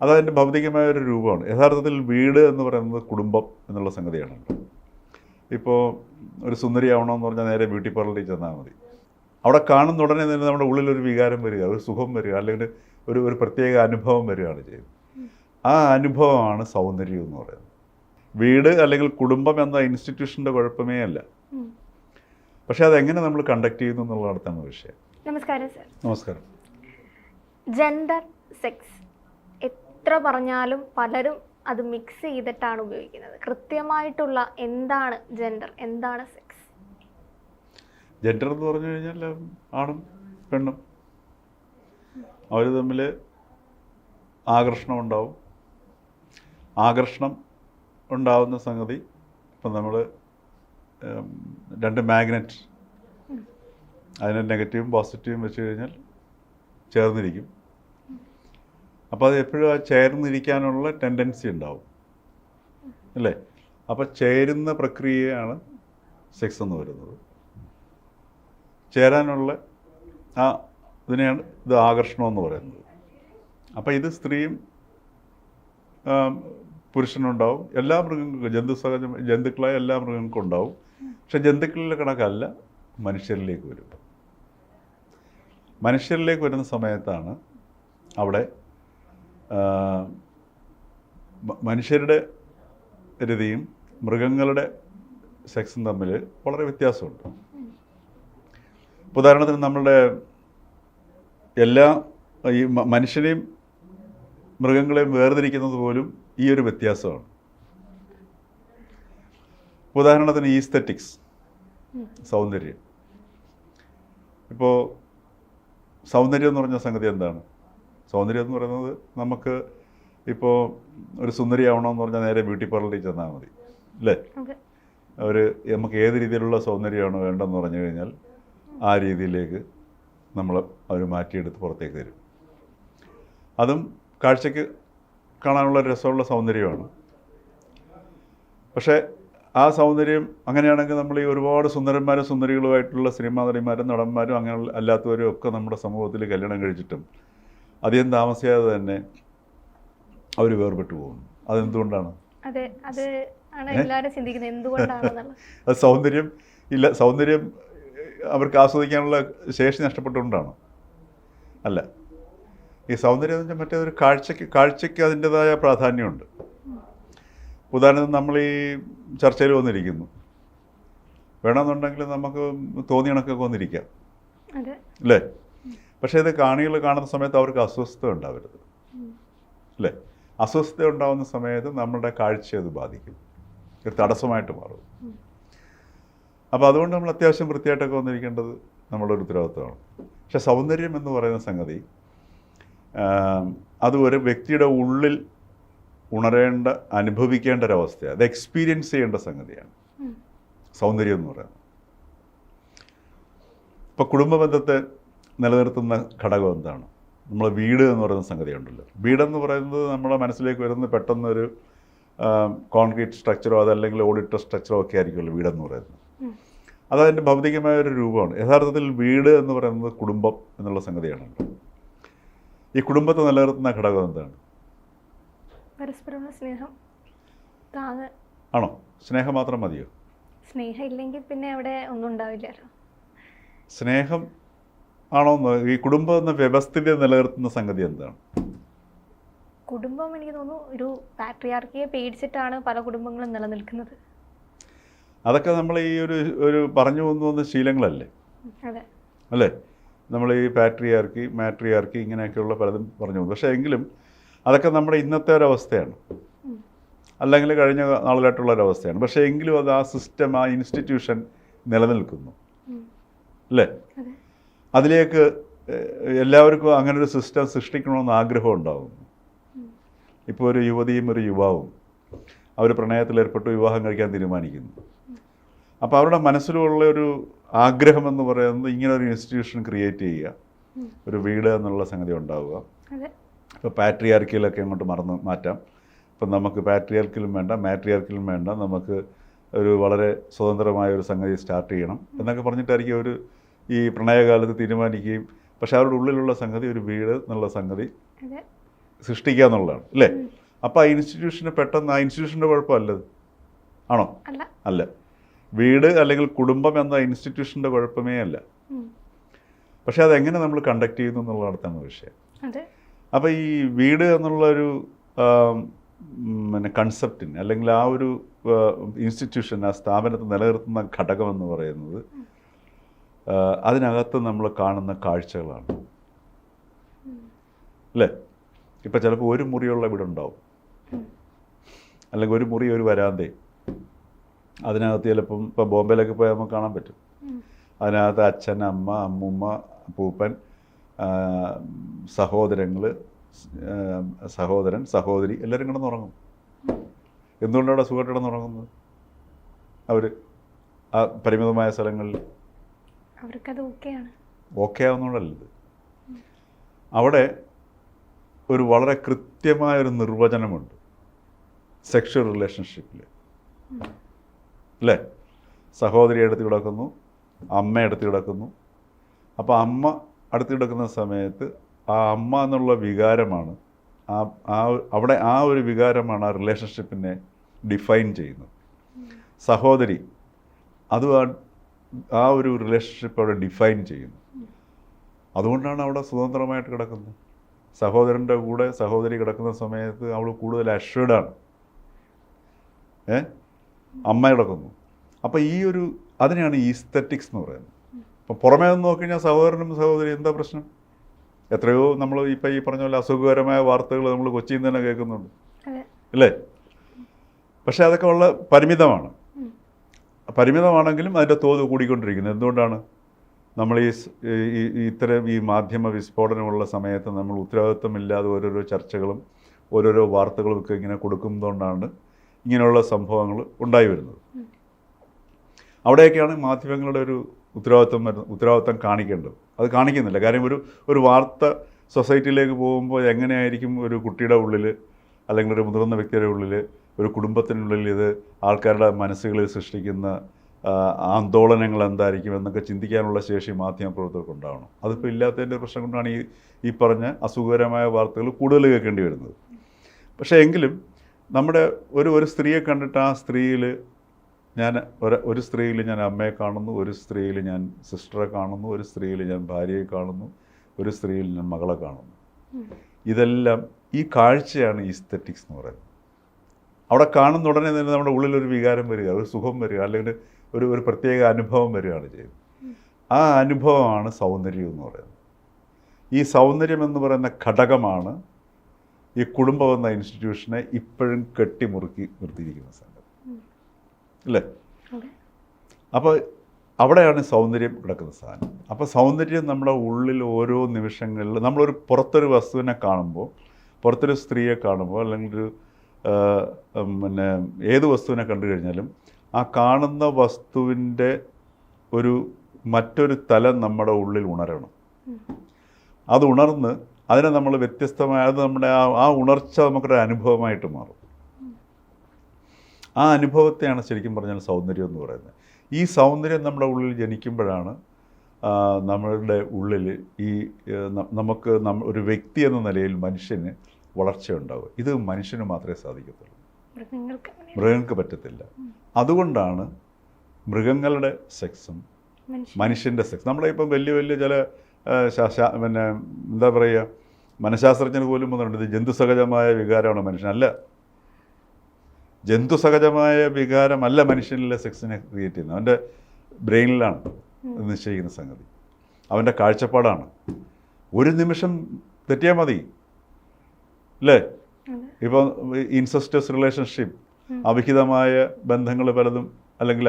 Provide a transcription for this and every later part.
അതതിൻ്റെ ഭൗതികമായ ഒരു രൂപമാണ്. യഥാർത്ഥത്തിൽ വീട് എന്ന് പറയുന്നത് കുടുംബം എന്നുള്ള സംഗതിയാണ്. ഇപ്പോൾ ഒരു സുന്ദരിയാവണമെന്ന് പറഞ്ഞാൽ നേരെ ബ്യൂട്ടി പാർലറിൽ ചെന്നാൽ മതി. അവിടെ കാണുന്ന ഉടനെ തന്നെ നമ്മുടെ ഉള്ളിലൊരു വികാരം വരിക, ഒരു സുഖം വരിക, അല്ലെങ്കിൽ ഒരു പ്രത്യേക അനുഭവം വരികയാണ് ചെയ്യുന്നത്. ആ അനുഭവമാണ് സൗന്ദര്യം എന്ന് പറയുന്നത്. വീട് അല്ലെങ്കിൽ കുടുംബം എന്ന ഇൻസ്റ്റിറ്റ്യൂഷൻ്റെ കുഴപ്പമേ അല്ല. പക്ഷെ അതെങ്ങനെ നമ്മൾ കണ്ടക്ട് ചെയ്യുന്നു എന്നുള്ളതാണ് വിഷയം. നമസ്കാരം സർ. നമസ്കാരം. ജെൻഡർ, സെക്സ് എത്ര പറഞ്ഞാലും പലരും അത് മിക്സ് ചെയ്തിട്ടാണ് ഉപയോഗിക്കുന്നത്. കൃത്യമായിട്ടുള്ള എന്താണ് ജെൻഡർ, എന്താണ് സെക്സ്? ജെൻഡർ എന്ന് പറഞ്ഞു കഴിഞ്ഞാൽ ആണും പെണ്ണും അവർ തമ്മിൽ ആകർഷണം ഉണ്ടാവും. ആകർഷണം ഉണ്ടാവുന്ന സംഗതി ഇപ്പം നമ്മൾ രണ്ട് മാഗ്നറ്റ്, അതിന് നെഗറ്റീവും പോസിറ്റീവും വെച്ച് കഴിഞ്ഞാൽ ചേർന്നിരിക്കും. അപ്പോൾ അത് എപ്പോഴും ആ ചേർന്നിരിക്കാനുള്ള ടെൻഡൻസി ഉണ്ടാവും അല്ലേ? അപ്പോൾ ചേരുന്ന പ്രക്രിയയാണ് സെക്സ് എന്ന് വരുന്നത്. ചേരാനുള്ള ആ ഇതിനെയാണ് ഇത് ആകർഷണം എന്ന് പറയുന്നത്. അപ്പോൾ ഇത് സ്ത്രീയും പുരുഷനുണ്ടാവും, എല്ലാ മൃഗങ്ങൾക്കും, ജന്തുക്കളായ എല്ലാ മൃഗങ്ങൾക്കും ഉണ്ടാവും. പക്ഷെ ജന്തുക്കളിലെ കണക്കല്ല മനുഷ്യരിലേക്ക് വരും. മനുഷ്യരിലേക്ക് വരുന്ന സമയത്താണ് അവിടെ മനുഷ്യരുടെ രതിയും മൃഗങ്ങളുടെ സെക്സും തമ്മിൽ വളരെ വ്യത്യാസമുണ്ട്. ഉദാഹരണത്തിന് നമ്മളുടെ ഈ മനുഷ്യനെയും മൃഗങ്ങളെയും വേർതിരിക്കുന്നത് പോലും ഈ ഒരു വ്യത്യാസമാണ്. ഉദാഹരണത്തിന് ഈസ്തെറ്റിക്സ്, സൗന്ദര്യം. ഇപ്പോൾ സൗന്ദര്യം എന്ന് പറഞ്ഞ സംഗതി എന്താണ്? സൗന്ദര്യം എന്ന് പറയുന്നത് നമുക്ക് ഇപ്പോൾ ഒരു സുന്ദരിയാവണമെന്ന് പറഞ്ഞാൽ നേരെ ബ്യൂട്ടി പാർലറിൽ ചെന്നാൽ മതി അല്ലേ? നമുക്ക് ഏത് രീതിയിലുള്ള സൗന്ദര്യമാണ് വേണ്ടതെന്ന് പറഞ്ഞു കഴിഞ്ഞാൽ ആ രീതിയിലേക്ക് അവർ മാറ്റിയെടുത്ത് പുറത്തേക്ക് തരും. അതും കാഴ്ചയ്ക്ക് കാണാനുള്ള രസമുള്ള സൗന്ദര്യമാണ്. പക്ഷേ ആ സൗന്ദര്യം അങ്ങനെയാണെങ്കിൽ നമ്മൾ ഈ ഒരുപാട് സുന്ദരന്മാരും സുന്ദരികളുമായിട്ടുള്ള സിനിമാ നടിമാരും നടന്മാരും അങ്ങനെ അല്ലാത്തവരും ഒക്കെ നമ്മുടെ സമൂഹത്തിൽ കല്യാണം കഴിച്ചിട്ടും അധികം താമസിയാതെ തന്നെ അവർ വേർപെട്ടു പോകുന്നു. അതെന്തുകൊണ്ടാണ്? അത് സൗന്ദര്യം അവർക്ക് ആസ്വദിക്കാനുള്ള ശേഷി നഷ്ടപ്പെട്ടുകൊണ്ടാണ്? അല്ല. ഈ സൗന്ദര്യം എന്ന് വെച്ചാൽ മറ്റേതൊരു കാഴ്ചയ്ക്ക് അതിൻ്റെതായ പ്രാധാന്യമുണ്ട്. ഉദാഹരണത്തിന് നമ്മൾ ഈ ചർച്ചയിൽ വന്നിരിക്കുന്നു, വേണമെന്നുണ്ടെങ്കിൽ നമുക്ക് തോന്നിയ കണക്കൊക്കെ വന്നിരിക്കാം അല്ലേ? പക്ഷേ ഇത് കാണികൾ കാണുന്ന സമയത്ത് അവർക്ക് അസ്വസ്ഥത ഉണ്ടാവരുത് അല്ലേ? അസ്വസ്ഥത ഉണ്ടാകുന്ന സമയത്ത് നമ്മുടെ കാഴ്ചയെ അത് ബാധിക്കും, ഒരു തടസ്സമായിട്ട് മാറും. അപ്പോൾ അതുകൊണ്ട് നമ്മൾ അത്യാവശ്യം വൃത്തിയായിട്ടൊക്കെ വന്നിരിക്കേണ്ടത് നമ്മുടെ ഒരു ഉത്തരവാദിത്വമാണ്. പക്ഷെ സൗന്ദര്യം എന്ന് പറയുന്ന സംഗതി അത് ഒരു വ്യക്തിയുടെ ഉള്ളിൽ ഉണരേണ്ട, അനുഭവിക്കേണ്ട ഒരവസ്ഥയാണ്. അത് എക്സ്പീരിയൻസ് ചെയ്യേണ്ട സംഗതിയാണ് സൗന്ദര്യം എന്ന് പറയുന്നത്. ഇപ്പോൾ കുടുംബ ബന്ധത്തെ നിലനിർത്തുന്ന ഘടകം എന്താണ്? നമ്മൾ വീട് എന്ന് പറയുന്ന സംഗതി ഉണ്ടല്ലോ. വീടെന്ന് പറയുന്നത് നമ്മുടെ മനസ്സിലേക്ക് വരുന്നത് പെട്ടെന്നൊരു കോൺക്രീറ്റ് സ്ട്രക്ചറോ അതല്ലെങ്കിൽ ഓഡിറ്റർ സ്ട്രക്ചറോ ഒക്കെ ആയിരിക്കുമല്ലോ വീടെന്ന് പറയുന്നത്. അതതിൻ്റെ ഭൗതികമായ ഒരു രൂപമാണ്. യഥാർത്ഥത്തിൽ വീട് എന്ന് പറയുന്നത് കുടുംബം എന്നുള്ള സംഗതിയാണ്. ഈ കുടുംബത്തെ നിലനിർത്തുന്ന ഘടകം എന്താണ്? പരസ്പരമുള്ള സ്നേഹം. ആണോ? സ്നേഹം മാത്രം മതിയോ? സ്നേഹം ഇല്ലെങ്കിൽ പിന്നെ അവിടെ ഒന്നും ഉണ്ടാവില്ലല്ലോ. സ്നേഹം ആണോ? ഈ കുടുംബം എന്ന വ്യവസ്ഥിതി നിലനിർത്തുന്ന സംഗതി എന്താണ്? കുടുംബം എനിക്ക് തോന്നുന്നു ഒരു പാട്രിയാർക്കിയെ പേടിച്ചിട്ടാണ് പല കുടുംബങ്ങളും നിലനിൽക്കുന്നത്. അതൊക്കെ നമ്മൾ ഈ ഒരു പറഞ്ഞു പോകുന്ന ശീലങ്ങളല്ലേ അല്ലേ? നമ്മൾ ഈ പാട്രിയാർക്കി, മാട്രിയാർക്കി ഇങ്ങനെയൊക്കെയുള്ള പലതും പറഞ്ഞു പോകുന്നു. പക്ഷേ എങ്കിലും അതൊക്കെ നമ്മുടെ ഇന്നത്തെ ഒരവസ്ഥയാണ്, അല്ലെങ്കിൽ കഴിഞ്ഞ നാളിലായിട്ടുള്ളൊരവസ്ഥയാണ്. പക്ഷേ എങ്കിലും അത് ആ സിസ്റ്റം, ആ ഇൻസ്റ്റിറ്റ്യൂഷൻ നിലനിൽക്കുന്നു അല്ലേ? അതിലേക്ക് എല്ലാവർക്കും അങ്ങനെ ഒരു സിസ്റ്റം സൃഷ്ടിക്കണമെന്ന് ആഗ്രഹം ഉണ്ടാകുന്നു. ഇപ്പോൾ ഒരു യുവതിയും ഒരു യുവാവും അവർ പ്രണയത്തിലേർപ്പെട്ട് വിവാഹം കഴിക്കാൻ തീരുമാനിക്കുന്നു. അപ്പോൾ അവരുടെ മനസ്സിലുള്ള ഒരു ആഗ്രഹമെന്ന് പറയുന്നത് ഇങ്ങനെ ഒരു ഇൻസ്റ്റിറ്റ്യൂഷൻ ക്രിയേറ്റ് ചെയ്യുക, ഒരു വീട് എന്നുള്ള സംഗതി ഉണ്ടാവുക. ഇപ്പോൾ പാട്രിയാർക്കിയിലൊക്കെ അങ്ങോട്ട് മാറ്റാം. ഇപ്പം നമുക്ക് പാട്രിയാർക്കിലും വേണ്ട, മാട്രിയാർക്കിലും വേണ്ട, നമുക്ക് ഒരു വളരെ സ്വതന്ത്രമായ ഒരു സംഗതി സ്റ്റാർട്ട് ചെയ്യണം എന്നൊക്കെ പറഞ്ഞിട്ടായിരിക്കും ഈ പ്രണയകാലത്ത് തീരുമാനിക്കുകയും. പക്ഷെ അവരുടെ ഉള്ളിലുള്ള സംഗതി ഒരു വീട് എന്നുള്ള സംഗതി സൃഷ്ടിക്കുക എന്നുള്ളതാണ് അല്ലേ? അപ്പോൾ ആ ഇൻസ്റ്റിറ്റ്യൂഷന് പെട്ടെന്ന് ആ ഇൻസ്റ്റിറ്റ്യൂഷൻ്റെ കുഴപ്പമല്ലത് ആണോ? അല്ല. വീട് അല്ലെങ്കിൽ കുടുംബം എന്ന ഇൻസ്റ്റിറ്റ്യൂഷൻ്റെ കുഴപ്പമേ അല്ല. പക്ഷെ അതെങ്ങനെ നമ്മൾ കണ്ടക്ട് ചെയ്യുന്നു എന്നുള്ളതാണ് വിഷയം. അപ്പോൾ ഈ വീട് എന്നുള്ളൊരു പിന്നെ കൺസെപ്റ്റിന് അല്ലെങ്കിൽ ആ ഒരു ഇൻസ്റ്റിറ്റ്യൂഷൻ, ആ സ്ഥാപനത്തെ നിലനിർത്തുന്ന ഘടകം എന്ന് പറയുന്നത് അതിനകത്ത് നമ്മൾ കാണുന്ന കാഴ്ചകളാണ് അല്ലേ? ഇപ്പം ചിലപ്പോൾ ഒരു മുറിയുള്ള വീടുണ്ടാവും, അല്ലെങ്കിൽ ഒരു മുറി ഒരു വരാന്തയും. അതിനകത്ത് ചിലപ്പം ഇപ്പം ബോംബെയിലൊക്കെ പോയാൽ നമുക്ക് കാണാൻ പറ്റും. അതിനകത്ത് അച്ഛൻ, അമ്മ, അമ്മൂമ്മ, പൂപ്പൻ, സഹോദരങ്ങൾ, സഹോദരൻ, സഹോദരി എല്ലാവരും കിടന്നുറങ്ങും. എന്തുകൊണ്ടാണ് അവിടെ സുഖമായിട്ട് കിടന്നുറങ്ങുന്നത്? അവർ ആ പരിമിതമായ സ്ഥലങ്ങളിൽ ഓക്കെ ആവുന്നതുകൊണ്ടല്ലത്. അവിടെ ഒരു വളരെ കൃത്യമായൊരു നിർവചനമുണ്ട് സെക്ഷൽ റിലേഷൻഷിപ്പിൽ അല്ലേ? സഹോദരി അടുത്ത് കിടക്കുന്നു, അമ്മ അടുത്ത് കിടക്കുന്നു. അപ്പോൾ അമ്മ അടുത്ത് കിടക്കുന്ന സമയത്ത് ആ അമ്മ എന്നുള്ള വികാരമാണ് അവിടെ ആ ഒരു വികാരമാണ് ആ റിലേഷൻഷിപ്പിനെ ഡിഫൈൻ ചെയ്യുന്നത്. സഹോദരി അത് ആ ഒരു റിലേഷൻഷിപ്പ് അവിടെ ഡിഫൈൻ ചെയ്യുന്നു. അതുകൊണ്ടാണ് അവിടെ സ്വതന്ത്രമായിട്ട് കിടക്കുന്നത്. സഹോദരൻ്റെ കൂടെ സഹോദരി കിടക്കുന്ന സമയത്ത് അവൾ കൂടുതൽ അഷ്വേർഡാണ്. അമ്മ കിടക്കുന്നു. അപ്പോൾ ഈ ഒരു അതിനെയാണ് ഈസ്തറ്റിക്സ് എന്ന് പറയുന്നത്. അപ്പം പുറമേ നിന്ന് നോക്കിക്കഴിഞ്ഞാൽ സഹോദരനും സഹോദരി എന്താ പ്രശ്നം? എത്രയോ നമ്മൾ ഇപ്പം ഈ പറഞ്ഞ പോലെ അസുഖകരമായ വാർത്തകൾ നമ്മൾ കൊച്ചിയിൽ നിന്ന് തന്നെ കേൾക്കുന്നുണ്ട് അല്ലേ? പക്ഷേ അതൊക്കെ ഉള്ള പരിമിതമാണ്. പരിമിതമാണെങ്കിലും അതിൻ്റെ തോത് കൂടിക്കൊണ്ടിരിക്കുന്നത്. എന്തുകൊണ്ടാണ്? നമ്മൾ ഇത്തരം ഈ മാധ്യമ വിസ്ഫോടനമുള്ള സമയത്ത് നമ്മൾ ഉത്തരവാദിത്വമില്ലാതെ ഓരോരോ ചർച്ചകളും ഓരോരോ വാർത്തകളും ഒക്കെ ഇങ്ങനെ കൊടുക്കുന്നതുകൊണ്ടാണ് ഇങ്ങനെയുള്ള സംഭവങ്ങൾ ഉണ്ടായി വരുന്നത്. അവിടെയൊക്കെയാണ് മാധ്യമങ്ങളുടെ ഒരു ഉത്തരവാദിത്വം കാണിക്കേണ്ടത്. അത് കാണിക്കുന്നില്ല. കാര്യം ഒരു വാർത്ത സൊസൈറ്റിയിലേക്ക് പോകുമ്പോൾ എങ്ങനെയായിരിക്കും ഒരു കുട്ടിയുടെ ഉള്ളിൽ അല്ലെങ്കിൽ ഒരു മുതിർന്ന വ്യക്തിയുടെ ഉള്ളിൽ ഒരു കുടുംബത്തിനുള്ളിൽ ഇത് ആൾക്കാരുടെ മനസ്സുകളിൽ സൃഷ്ടിക്കുന്ന ആന്തോളനങ്ങൾ എന്തായിരിക്കും എന്നൊക്കെ ചിന്തിക്കാനുള്ള ശേഷി മാധ്യമപ്രവർത്തകർക്ക് ഉണ്ടാവണം. അതിപ്പോൾ ഇല്ലാത്തതിൻ്റെ പ്രശ്നം കൊണ്ടാണ് ഈ പറഞ്ഞ അസുഖകരമായ വാർത്തകൾ കൂടുതൽ കേൾക്കേണ്ടി വരുന്നത്. പക്ഷേ എങ്കിലും നമ്മുടെ ഒരു സ്ത്രീയെ കണ്ടിട്ട് ആ സ്ത്രീയിൽ ഒരു സ്ത്രീയിൽ ഞാൻ അമ്മയെ കാണുന്നു, ഒരു സ്ത്രീയിൽ ഞാൻ സിസ്റ്ററെ കാണുന്നു, ഒരു സ്ത്രീയിൽ ഞാൻ ഭാര്യയെ കാണുന്നു, ഒരു സ്ത്രീയിൽ ഞാൻ മകളെ കാണുന്നു. ഇതെല്ലാം ഈ കാഴ്ചയാണ് ഈസ്തെറ്റിക്സ് എന്ന് പറയുന്നത്. അവിടെ കാണുന്ന ഉടനെ തന്നെ നമ്മുടെ ഉള്ളിലൊരു വികാരം വരിക, ഒരു സുഖം വരിക, അല്ലെങ്കിൽ ഒരു പ്രത്യേക അനുഭവം വരികയാണ് ചെയ്യുന്നത്. ആ അനുഭവമാണ് സൗന്ദര്യം എന്ന് പറയുന്നത്. ഈ സൗന്ദര്യം എന്ന് പറയുന്ന ഘടകമാണ് ഈ കുടുംബം എന്ന ഇൻസ്റ്റിറ്റ്യൂഷനെ ഇപ്പോഴും കെട്ടിമുറുക്കി നിർത്തിയിരിക്കുന്ന സംഗതി അല്ലേ? അപ്പോൾ അവിടെയാണ് സൗന്ദര്യം കിടക്കുന്ന സാധനം. അപ്പോൾ സൗന്ദര്യം നമ്മുടെ ഉള്ളിൽ ഓരോ നിമിഷങ്ങളിൽ നമ്മളൊരു പുറത്തൊരു വസ്തുവിനെ കാണുമ്പോൾ, പുറത്തൊരു സ്ത്രീയെ കാണുമ്പോൾ, അല്ലെങ്കിൽ ഒരു പിന്നെ ഏത് വസ്തുവിനെ കണ്ടു കഴിഞ്ഞാലും ആ കാണുന്ന വസ്തുവിൻ്റെ മറ്റൊരു തലം നമ്മുടെ ഉള്ളിൽ ഉണരണം. അത് ഉണർന്ന് അതിനെ നമ്മൾ വ്യത്യസ്തമായ നമ്മുടെ ആ ഉണർച്ച നമുക്കൊരു അനുഭവമായിട്ട് മാറും. ആ അനുഭവത്തെയാണ് ശരിക്കും പറഞ്ഞാൽ സൗന്ദര്യം എന്ന് പറയുന്നത്. ഈ സൗന്ദര്യം നമ്മുടെ ഉള്ളിൽ ജനിക്കുമ്പോഴാണ് നമ്മളുടെ ഉള്ളിൽ നമുക്ക് ഒരു വ്യക്തി എന്ന നിലയിൽ മനുഷ്യന് വളർച്ചയുണ്ടാവുക. ഇത് മനുഷ്യന് മാത്രമേ സാധിക്കത്തുള്ളൂ, മൃഗങ്ങൾക്ക് പറ്റത്തില്ല. അതുകൊണ്ടാണ് മൃഗങ്ങളുടെ സെക്സും മനുഷ്യൻ്റെ സെക്സ് നമ്മളിപ്പം വലിയ ചില പിന്നെ എന്താ പറയുക, മനഃശാസ്ത്രജ്ഞർ പോലും വന്നിട്ടുണ്ട് ഇത് ജന്തുസഹജമായ വികാരമാണ് മനുഷ്യനല്ല. ജന്തുസഹജമായ വികാരമല്ല മനുഷ്യനിലെ സെക്സിനെ ക്രിയേറ്റ് ചെയ്യുന്നത്. അവൻ്റെ ബ്രെയിനിലാണ് നിശ്ചയിക്കുന്ന സംഗതി, അവൻ്റെ കാഴ്ചപ്പാടാണ്. ഒരു നിമിഷം തെറ്റിയാൽ മതി അല്ലേ? ഇപ്പോൾ ഇൻസെസ്റ്റസ് റിലേഷൻഷിപ്പ്, അവിഹിതമായ ബന്ധങ്ങൾ പലതും, അല്ലെങ്കിൽ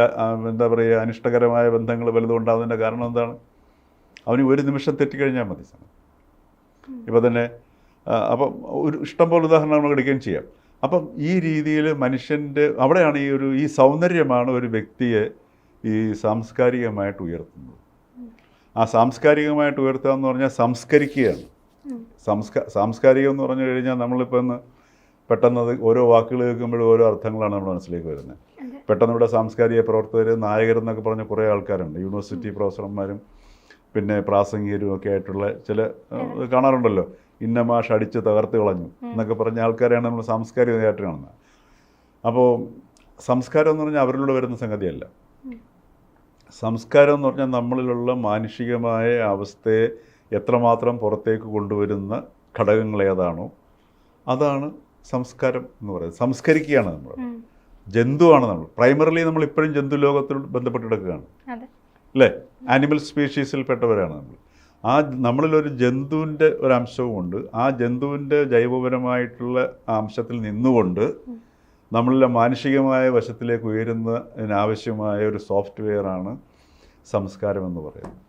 എന്താ പറയുക, അനിഷ്ടകരമായ ബന്ധങ്ങൾ പലതും ഉണ്ടാകുന്നതിൻ്റെ കാരണം എന്താണ്? അവന് ഒരു നിമിഷം തെറ്റിക്കഴിഞ്ഞാൽ മതി സംഗതി. ഇപ്പോൾ തന്നെ അപ്പം ഒരു ഇഷ്ടംപോലെ ഉദാഹരണം നമുക്ക് എടുക്കുകയും ചെയ്യാം. അപ്പം ഈ രീതിയിൽ മനുഷ്യൻ്റെ അവിടെയാണ് ഈ സൗന്ദര്യമാണ് ഒരു വ്യക്തിയെ ഈ സാംസ്കാരികമായിട്ട് ഉയർത്തുന്നത്. ആ സാംസ്കാരികമായിട്ട് ഉയർത്തുക എന്ന് പറഞ്ഞാൽ സംസ്കരിക്കുകയാണ്. സാംസ്കാരികം എന്ന് പറഞ്ഞു കഴിഞ്ഞാൽ നമ്മളിപ്പോൾ പെട്ടെന്ന് ഓരോ വാക്കുകൾ കേൾക്കുമ്പോഴും ഓരോ അർത്ഥങ്ങളാണ് നമ്മുടെ മനസ്സിലേക്ക് വരുന്നത്. പെട്ടെന്ന് ഇവിടെ സാംസ്കാരിക പ്രവർത്തകർ, നായകരെന്നൊക്കെ പറഞ്ഞ കുറേ ആൾക്കാരുണ്ട്. യൂണിവേഴ്സിറ്റി പ്രൊഫസർമാരും പിന്നെ പ്രാസംഗികരും ഒക്കെ ആയിട്ടുള്ള ചില കാണാറുണ്ടല്ലോ. ഇന്ന മാഷ് അടിച്ച് തകർത്ത് കളഞ്ഞു എന്നൊക്കെ പറഞ്ഞ ആൾക്കാരെയാണ് നമ്മൾ സാംസ്കാരികമായിട്ട് കാണുന്നത്. അപ്പോൾ സംസ്കാരം എന്ന് പറഞ്ഞാൽ അവരിലൂടെ വരുന്ന സംഗതിയല്ല. സംസ്കാരം എന്ന് പറഞ്ഞാൽ നമ്മളിലുള്ള മാനുഷികമായ അവസ്ഥയെ എത്രമാത്രം പുറത്തേക്ക് കൊണ്ടുവരുന്ന ഘടകങ്ങൾ ഏതാണോ അതാണ് സംസ്കാരം എന്ന് പറയുന്നത്. സംസ്കരിക്കുകയാണ് നമ്മൾ. ജന്തുവാണ് നമ്മൾ. പ്രൈമറിലി നമ്മൾ ഇപ്പോഴും ജന്തു ലോകത്തോട് ബന്ധപ്പെട്ട് കിടക്കുകയാണ് അല്ലേ? ആനിമൽ സ്പീഷീസിൽ പെട്ടവരാണ് നമ്മൾ. ആ നമ്മളിലൊരു ജന്തുവിൻ്റെ ഒരു അംശവുമുണ്ട്. ആ ജന്തുവിൻ്റെ ജൈവപരമായിട്ടുള്ള അംശത്തിൽ നിന്നുകൊണ്ട് നമ്മളിലെ മാനുഷികമായ വശത്തിലേക്ക് ഉയരുന്നതിനാവശ്യമായ ഒരു സോഫ്റ്റ്വെയറാണ് സംസ്കാരം എന്ന് പറയുന്നത്.